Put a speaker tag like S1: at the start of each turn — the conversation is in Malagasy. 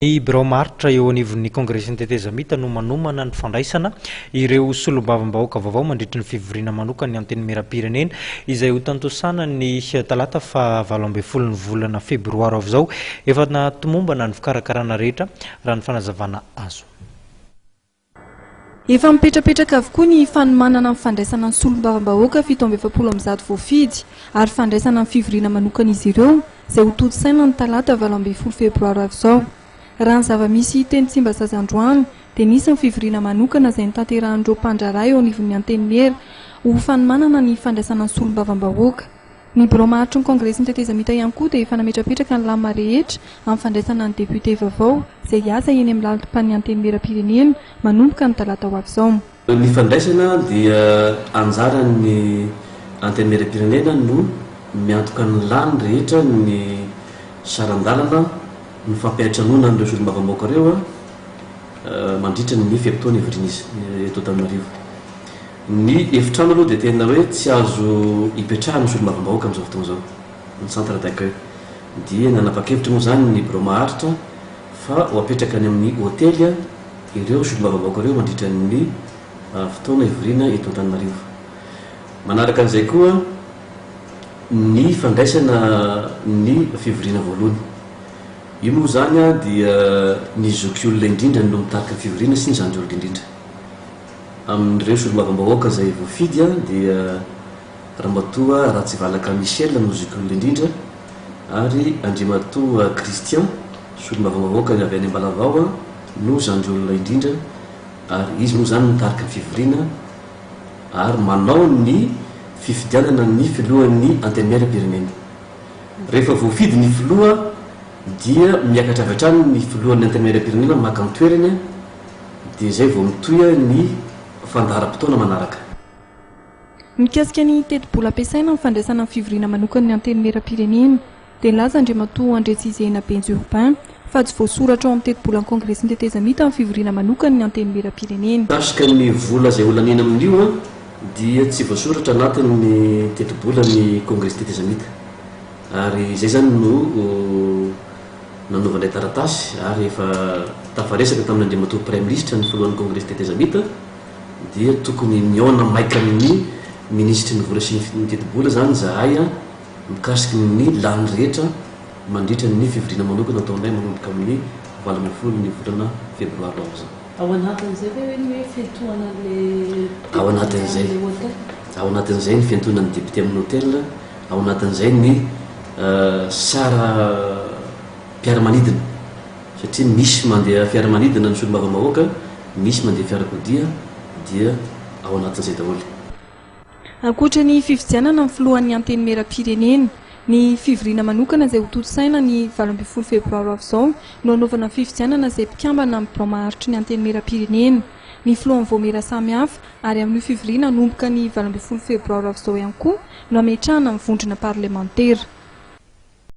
S1: Ny birao maritra eo anivon'ny kongresa tetezamita no manomana ny fandraisana ireo solombavambahoaka vaovao mandritra ny fivoriana manokana ny anteny merapirenena izay ho tantosana ny talata fa 7 ny volana febroary avy zao efa natomombana ny fikarakarana rehetra raha ny fanazavana azo.
S2: Efa mipetrapetraka avokoa ny fanomanana ny fandraisana ny solombavambahoaka 720 voafidy ary fandraisana ny fivoriana manokana izy ireo izay ho toto-saina ny talata 7 febroary avy zao. Raha ny zava-misy teny Tsimbazaza Androany dia nisy ny fivoriana manokana izay nitanterahan'ireo mpandraharaha eo anivon'ny antenimera ho fanomanana ny fandraisana ny solombavambahoaka. Ny birao mahatry ny kongresin'ny tetezamita ihany koa dia efa nametrapetraka ny lama rehetra amin'ny fandraisana ny depute vaovao izay asa eny amin'ny laltim-pan'ny antenimera-pirenena manomboka ny talata ho avy izao.
S3: Ny fandraisana dia anjaran'ny antenimera-pirenena no miantoka ny lany rehetra ny sarandalana ny fampiatranona n'ireo solombavambahoaka ireo mandritra ny fiapitoana ivoriana izy eto Antananarivo. Ny efitrano aloha dia tena hoe tsy azo hipetrahana ny solombavambahoaka amin'izao fotoana izao ny centre d'accueil dia nanapa-kevitra moa zany ny birao maharitra fa ho apetraka any amin'ny hôtely ireo solombavambahoaka ireo mandritra ny fotoana ivoriana eto Antananarivo. Manaraka an'izay koa ny fandraisana ny fivoriana voalohany. Io moa zany dia ny zoky olona indrindra no mitarika ny fivoriana sy ny zandry olona indrindra. Amin'ireo solombavambahoaka izay voafidy dia Ramatoa Ratsivalaka Michel no zoky olona indrindra ary Andriamatoa Christian solombavambahoaka avy any Ambalavao no zandry olona indrindra ary izy moa zany mitarika ny fivoriana ary manao ny fifidianana ny filohan'ny antenimera-pirenena. Rehefa voafidy ny filoha dia miakatra avy hatrany ny filohan'ny antenimera-pirenena maka ny toerany dia izay vao mitohy ny fandaharam-potoana manaraka.
S2: Mikasika ny teti-bola ampiasaina amin'ny fandraisana ny fivoriana manokana ny antenimera-pirenena dia nilaza Andriamatoa Andretsizena Benjy Urbain fa tsy voasoratra ao amin'ny teti-bola ny kongresin'ny tetezamita ny fivoriana manokana ny antenimera-pirenena.
S3: Tasika ny vola izay holanina amin'io dia tsy voasoratra anatin'ny teti-bola ny kongresy tetezamita ary izay zany no nanaovanay taratasy ary efa tafaresaka tamin'ny Andriamatoa Prime Ministre ny filohan'ny kongresy tetezamita dia tokony miaona maika amin'ny ministry ny vola sy ny teti-bola zany zahay mikasiky ny lany rehetra mandritra ny fivoriana manokana ataonay manomboka amin'ny 20 ny volana febroary ao zao.
S4: Ao anatin'izay hoe fiantohana le
S3: ao anatin'izay ny fiantohana ny député amin'ny hôtel, ao anatin'izay ny sara fiaramanidina satria misy mandeha fiaramanidina ny solombavambahoaka, misy mandeha fiarakodia dia ao anatin'izay daholo.
S2: Ankoatra ny fifidianana amin'ny filohan'ny antenimera-pirenena, ny fivoriana manokana izay ho toto-saina ny 12 febroary avy izao no anaovana fifidianana izay mpikambana amin'ny birao maharitry ny antenimera-pirenena. Ny filohan'ny voamera samihafa ary amin'ny fivoriana nomboka ny 12 febroary avy izao ihany koa no ametrahana ny vondrona parlementaire.